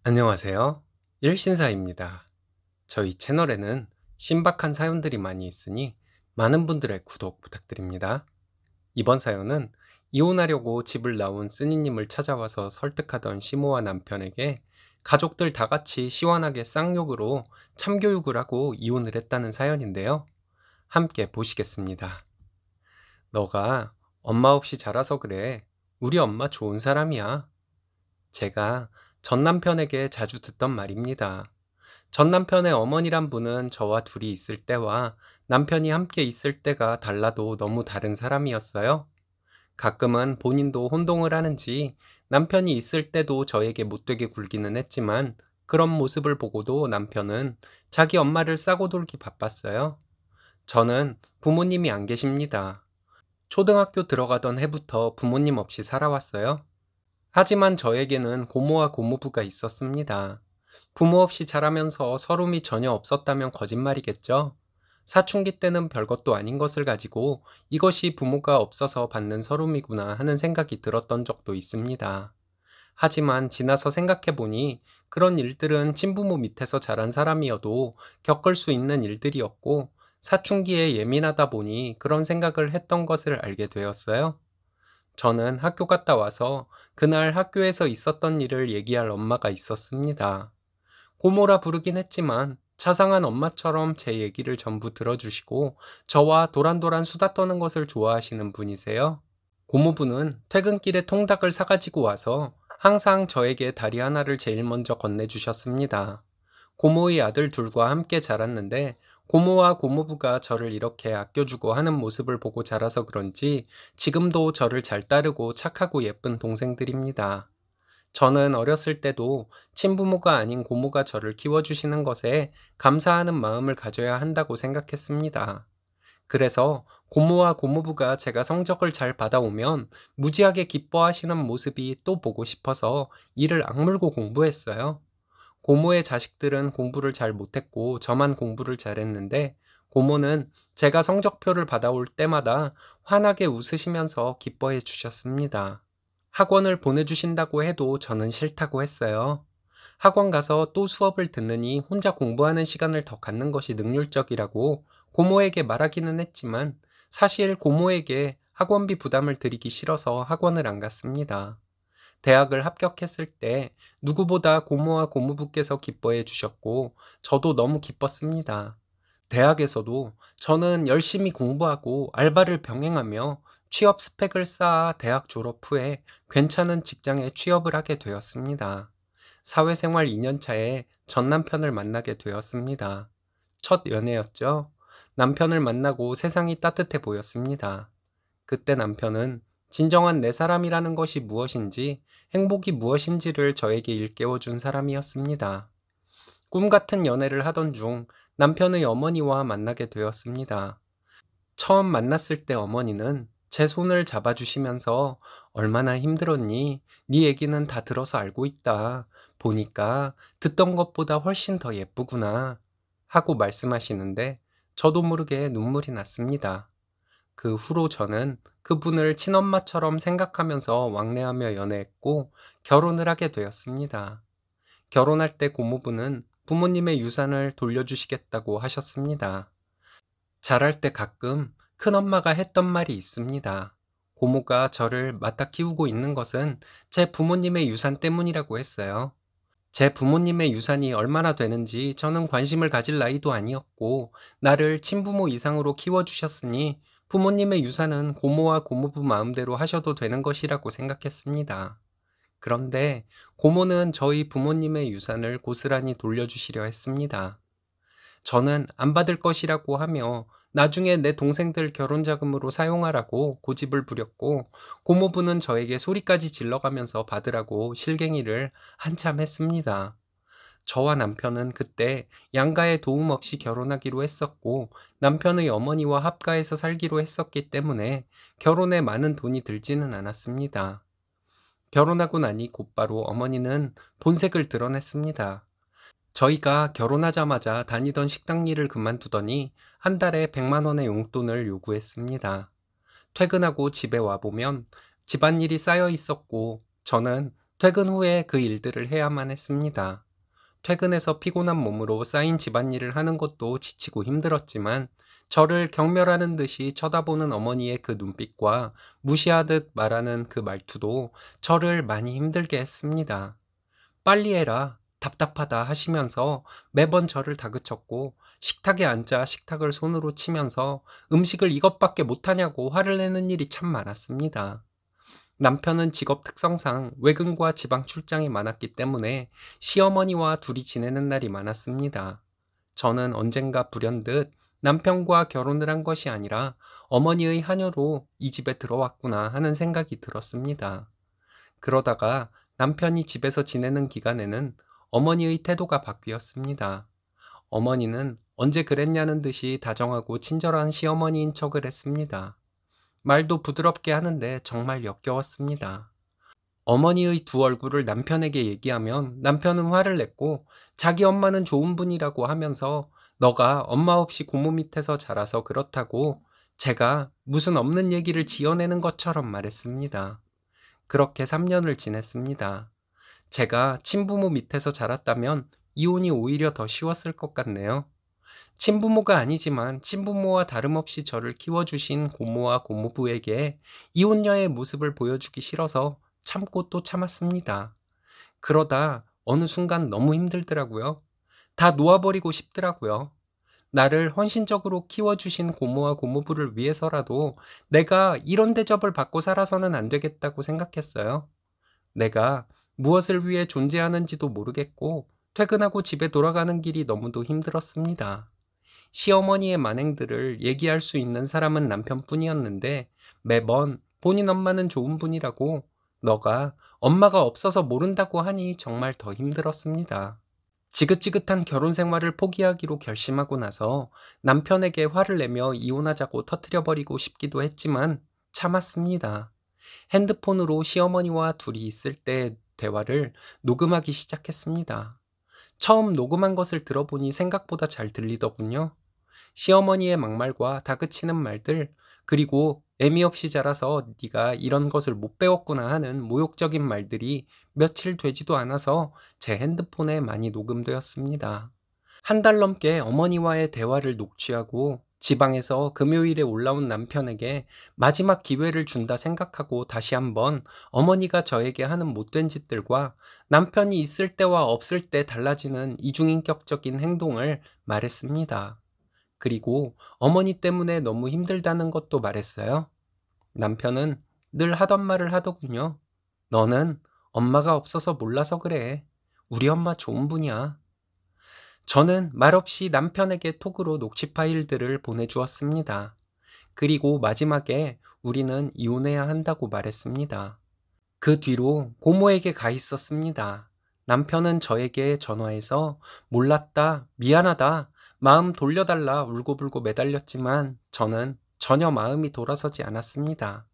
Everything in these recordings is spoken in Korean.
안녕하세요. 일신사입니다. 저희 채널에는 신박한 사연들이 많이 있으니 많은 분들의 구독 부탁드립니다. 이번 사연은 이혼하려고 집을 나온 쓰니님을 찾아와서 설득하던 시모와 남편에게 가족들 다 같이 시원하게 쌍욕으로 참교육을 하고 이혼을 했다는 사연인데요. 함께 보시겠습니다. 너가 엄마 없이 자라서 그래. 우리 엄마 좋은 사람이야. 제가 전 남편에게 자주 듣던 말입니다. 전 남편의 어머니란 분은 저와 둘이 있을 때와 남편이 함께 있을 때가 달라도 너무 다른 사람이었어요. 가끔은 본인도 혼동을 하는지 남편이 있을 때도 저에게 못되게 굴기는 했지만 그런 모습을 보고도 남편은 자기 엄마를 싸고 돌기 바빴어요. 저는 부모님이 안 계십니다. 초등학교 들어가던 해부터 부모님 없이 살아왔어요. 하지만 저에게는 고모와 고모부가 있었습니다. 부모 없이 자라면서 서름이 전혀 없었다면 거짓말이겠죠? 사춘기 때는 별것도 아닌 것을 가지고 이것이 부모가 없어서 받는 서름이구나 하는 생각이 들었던 적도 있습니다. 하지만 지나서 생각해보니 그런 일들은 친부모 밑에서 자란 사람이어도 겪을 수 있는 일들이었고 사춘기에 예민하다 보니 그런 생각을 했던 것을 알게 되었어요. 저는 학교 갔다 와서 그날 학교에서 있었던 일을 얘기할 엄마가 있었습니다. 고모라 부르긴 했지만 자상한 엄마처럼 제 얘기를 전부 들어주시고 저와 도란도란 수다 떠는 것을 좋아하시는 분이세요. 고모부는 퇴근길에 통닭을 사가지고 와서 항상 저에게 다리 하나를 제일 먼저 건네주셨습니다. 고모의 아들 둘과 함께 자랐는데 고모와 고모부가 저를 이렇게 아껴주고 하는 모습을 보고 자라서 그런지 지금도 저를 잘 따르고 착하고 예쁜 동생들입니다. 저는 어렸을 때도 친부모가 아닌 고모가 저를 키워주시는 것에 감사하는 마음을 가져야 한다고 생각했습니다. 그래서 고모와 고모부가 제가 성적을 잘 받아오면 무지하게 기뻐하시는 모습이 또 보고 싶어서 이를 악물고 공부했어요. 고모의 자식들은 공부를 잘 못했고 저만 공부를 잘했는데 고모는 제가 성적표를 받아올 때마다 환하게 웃으시면서 기뻐해 주셨습니다. 학원을 보내주신다고 해도 저는 싫다고 했어요. 학원 가서 또 수업을 듣느니 혼자 공부하는 시간을 더 갖는 것이 능률적이라고 고모에게 말하기는 했지만 사실 고모에게 학원비 부담을 드리기 싫어서 학원을 안 갔습니다. 대학을 합격했을 때 누구보다 고모와 고모부께서 기뻐해 주셨고 저도 너무 기뻤습니다. 대학에서도 저는 열심히 공부하고 알바를 병행하며 취업 스펙을 쌓아 대학 졸업 후에 괜찮은 직장에 취업을 하게 되었습니다. 사회생활 2년 차에 전 남편을 만나게 되었습니다. 첫 연애였죠. 남편을 만나고 세상이 따뜻해 보였습니다. 그때 남편은 진정한 내 사람이라는 것이 무엇인지, 행복이 무엇인지를 저에게 일깨워 준 사람이었습니다. 꿈 같은 연애를 하던 중 남편의 어머니와 만나게 되었습니다. 처음 만났을 때 어머니는 제 손을 잡아주시면서 얼마나 힘들었니? 네 얘기는 다 들어서 알고 있다. 보니까 듣던 것보다 훨씬 더 예쁘구나. 하고 말씀하시는데 저도 모르게 눈물이 났습니다. 그 후로 저는 그분을 친엄마처럼 생각하면서 왕래하며 연애했고 결혼을 하게 되었습니다. 결혼할 때 고모부는 부모님의 유산을 돌려주시겠다고 하셨습니다. 자랄 때 가끔 큰엄마가 했던 말이 있습니다. 고모가 저를 맡아 키우고 있는 것은 제 부모님의 유산 때문이라고 했어요. 제 부모님의 유산이 얼마나 되는지 저는 관심을 가질 나이도 아니었고, 나를 친부모 이상으로 키워주셨으니 부모님의 유산은 고모와 고모부 마음대로 하셔도 되는 것이라고 생각했습니다. 그런데 고모는 저희 부모님의 유산을 고스란히 돌려주시려 했습니다. 저는 안 받을 것이라고 하며 나중에 내 동생들 결혼 자금으로 사용하라고 고집을 부렸고 고모부는 저에게 소리까지 질러가면서 받으라고 실갱이를 한참 했습니다. 저와 남편은 그때 양가의 도움 없이 결혼하기로 했었고 남편의 어머니와 합가해서 살기로 했었기 때문에 결혼에 많은 돈이 들지는 않았습니다. 결혼하고 나니 곧바로 어머니는 본색을 드러냈습니다. 저희가 결혼하자마자 다니던 식당 일을 그만두더니 한 달에 100만 원의 용돈을 요구했습니다. 퇴근하고 집에 와보면 집안일이 쌓여 있었고 저는 퇴근 후에 그 일들을 해야만 했습니다. 퇴근해서 피곤한 몸으로 쌓인 집안일을 하는 것도 지치고 힘들었지만 저를 경멸하는 듯이 쳐다보는 어머니의 그 눈빛과 무시하듯 말하는 그 말투도 저를 많이 힘들게 했습니다. 빨리 해라, 답답하다 하시면서 매번 저를 다그쳤고 식탁에 앉아 식탁을 손으로 치면서 음식을 이것밖에 못하냐고 화를 내는 일이 참 많았습니다. 남편은 직업 특성상 외근과 지방 출장이 많았기 때문에 시어머니와 둘이 지내는 날이 많았습니다. 저는 언젠가 불현듯 남편과 결혼을 한 것이 아니라 어머니의 하녀로 이 집에 들어왔구나 하는 생각이 들었습니다. 그러다가 남편이 집에서 지내는 기간에는 어머니의 태도가 바뀌었습니다. 어머니는 언제 그랬냐는 듯이 다정하고 친절한 시어머니인 척을 했습니다. 말도 부드럽게 하는데 정말 역겨웠습니다. 어머니의 두 얼굴을 남편에게 얘기하면 남편은 화를 냈고 자기 엄마는 좋은 분이라고 하면서 너가 엄마 없이 고모 밑에서 자라서 그렇다고 제가 무슨 없는 얘기를 지어내는 것처럼 말했습니다. 그렇게 3년을 지냈습니다. 제가 친부모 밑에서 자랐다면 이혼이 오히려 더 쉬웠을 것 같네요. 친부모가 아니지만 친부모와 다름없이 저를 키워주신 고모와 고모부에게 이혼녀의 모습을 보여주기 싫어서 참고 또 참았습니다. 그러다 어느 순간 너무 힘들더라고요. 다 놓아버리고 싶더라고요. 나를 헌신적으로 키워주신 고모와 고모부를 위해서라도 내가 이런 대접을 받고 살아서는 안 되겠다고 생각했어요. 내가 무엇을 위해 존재하는지도 모르겠고 퇴근하고 집에 돌아가는 길이 너무도 힘들었습니다. 시어머니의 만행들을 얘기할 수 있는 사람은 남편뿐이었는데 매번 본인 엄마는 좋은 분이라고 너가 엄마가 없어서 모른다고 하니 정말 더 힘들었습니다. 지긋지긋한 결혼 생활을 포기하기로 결심하고 나서 남편에게 화를 내며 이혼하자고 터뜨려버리고 싶기도 했지만 참았습니다. 핸드폰으로 시어머니와 둘이 있을 때 대화를 녹음하기 시작했습니다. 처음 녹음한 것을 들어보니 생각보다 잘 들리더군요. 시어머니의 막말과 다그치는 말들, 그리고 애미 없이 자라서 네가 이런 것을 못 배웠구나 하는 모욕적인 말들이 며칠 되지도 않아서 제 핸드폰에 많이 녹음되었습니다. 한 달 넘게 어머니와의 대화를 녹취하고 지방에서 금요일에 올라온 남편에게 마지막 기회를 준다 생각하고 다시 한번 어머니가 저에게 하는 못된 짓들과 남편이 있을 때와 없을 때 달라지는 이중인격적인 행동을 말했습니다. 그리고 어머니 때문에 너무 힘들다는 것도 말했어요. 남편은 늘 하던 말을 하더군요. 너는 엄마가 없어서 몰라서 그래. 우리 엄마 좋은 분이야. 저는 말없이 남편에게 톡으로 녹취 파일들을 보내주었습니다. 그리고 마지막에 우리는 이혼해야 한다고 말했습니다. 그 뒤로 고모에게 가 있었습니다. 남편은 저에게 전화해서 몰랐다, 미안하다, 마음 돌려달라 울고불고 매달렸지만 저는 전혀 마음이 돌아서지 않았습니다.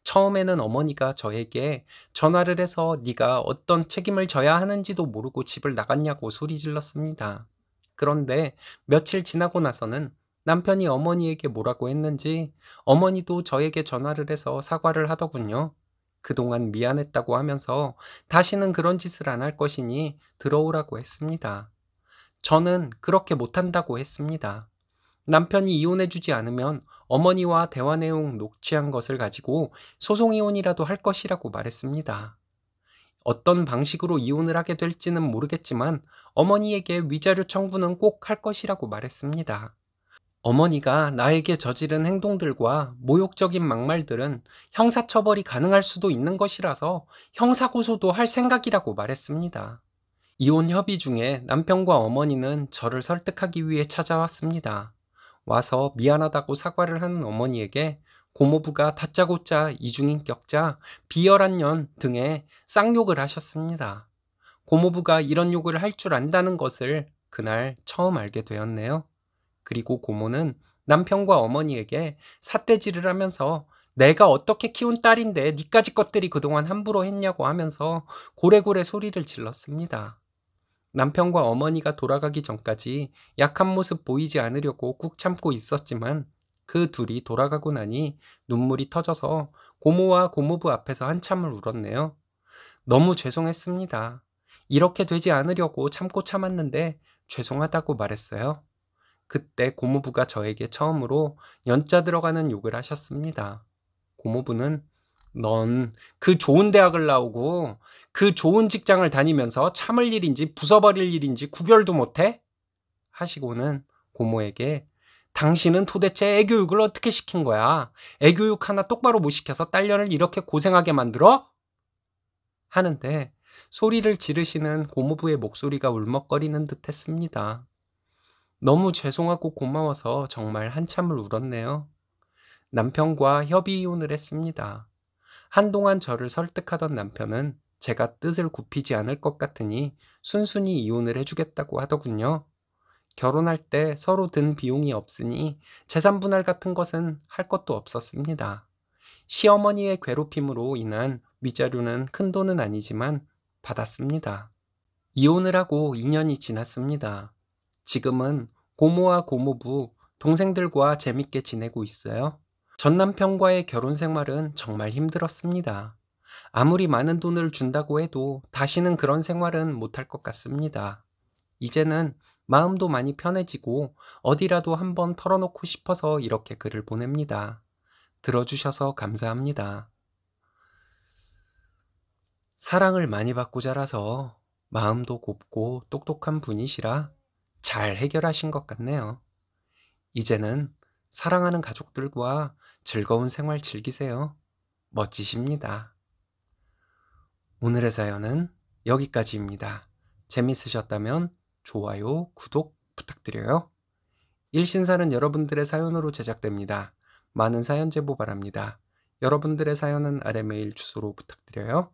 처음에는 어머니가 저에게 전화를 해서 네가 어떤 책임을 져야 하는지도 모르고 집을 나갔냐고 소리 질렀습니다. 그런데 며칠 지나고 나서는 남편이 어머니에게 뭐라고 했는지 어머니도 저에게 전화를 해서 사과를 하더군요. 그동안 미안했다고 하면서 다시는 그런 짓을 안 할 것이니 들어오라고 했습니다. 저는 그렇게 못한다고 했습니다. 남편이 이혼해주지 않으면 어머니와 대화 내용 녹취한 것을 가지고 소송이혼이라도 할 것이라고 말했습니다. 어떤 방식으로 이혼을 하게 될지는 모르겠지만 어머니에게 위자료 청구는 꼭 할 것이라고 말했습니다. 어머니가 나에게 저지른 행동들과 모욕적인 막말들은 형사처벌이 가능할 수도 있는 것이라서 형사고소도 할 생각이라고 말했습니다. 이혼 협의 중에 남편과 어머니는 저를 설득하기 위해 찾아왔습니다. 와서 미안하다고 사과를 하는 어머니에게 고모부가 다짜고짜 이중인격자, 비열한 년 등의 쌍욕을 하셨습니다. 고모부가 이런 욕을 할 줄 안다는 것을 그날 처음 알게 되었네요. 그리고 고모는 남편과 어머니에게 삿대질을 하면서 내가 어떻게 키운 딸인데 니까지 것들이 그동안 함부로 했냐고 하면서 고래고래 소리를 질렀습니다. 남편과 어머니가 돌아가기 전까지 약한 모습 보이지 않으려고 꾹 참고 있었지만 그 둘이 돌아가고 나니 눈물이 터져서 고모와 고모부 앞에서 한참을 울었네요. 너무 죄송했습니다. 이렇게 되지 않으려고 참고 참았는데 죄송하다고 말했어요. 그때 고모부가 저에게 처음으로 연자 들어가는 욕을 하셨습니다. 고모부는 넌 그 좋은 대학을 나오고 그 좋은 직장을 다니면서 참을 일인지 부숴버릴 일인지 구별도 못해? 하시고는 고모에게 당신은 도대체 애교육을 어떻게 시킨 거야? 애교육 하나 똑바로 못 시켜서 딸년을 이렇게 고생하게 만들어? 하는데 소리를 지르시는 고모부의 목소리가 울먹거리는 듯 했습니다. 너무 죄송하고 고마워서 정말 한참을 울었네요. 남편과 협의 이혼을 했습니다. 한동안 저를 설득하던 남편은 제가 뜻을 굽히지 않을 것 같으니 순순히 이혼을 해주겠다고 하더군요. 결혼할 때 서로 든 비용이 없으니 재산 분할 같은 것은 할 것도 없었습니다. 시어머니의 괴롭힘으로 인한 위자료는 큰 돈은 아니지만 받았습니다. 이혼을 하고 2년이 지났습니다. 지금은 고모와 고모부, 동생들과 재밌게 지내고 있어요. 전 남편과의 결혼 생활은 정말 힘들었습니다. 아무리 많은 돈을 준다고 해도 다시는 그런 생활은 못할 것 같습니다. 이제는 마음도 많이 편해지고 어디라도 한번 털어놓고 싶어서 이렇게 글을 보냅니다. 들어주셔서 감사합니다. 사랑을 많이 받고 자라서 마음도 곱고 똑똑한 분이시라 잘 해결하신 것 같네요. 이제는 사랑하는 가족들과 즐거운 생활 즐기세요. 멋지십니다. 오늘의 사연은 여기까지입니다. 재밌으셨다면 좋아요, 구독 부탁드려요. 일신사는 여러분들의 사연으로 제작됩니다. 많은 사연 제보 바랍니다. 여러분들의 사연은 아래 메일 주소로 부탁드려요.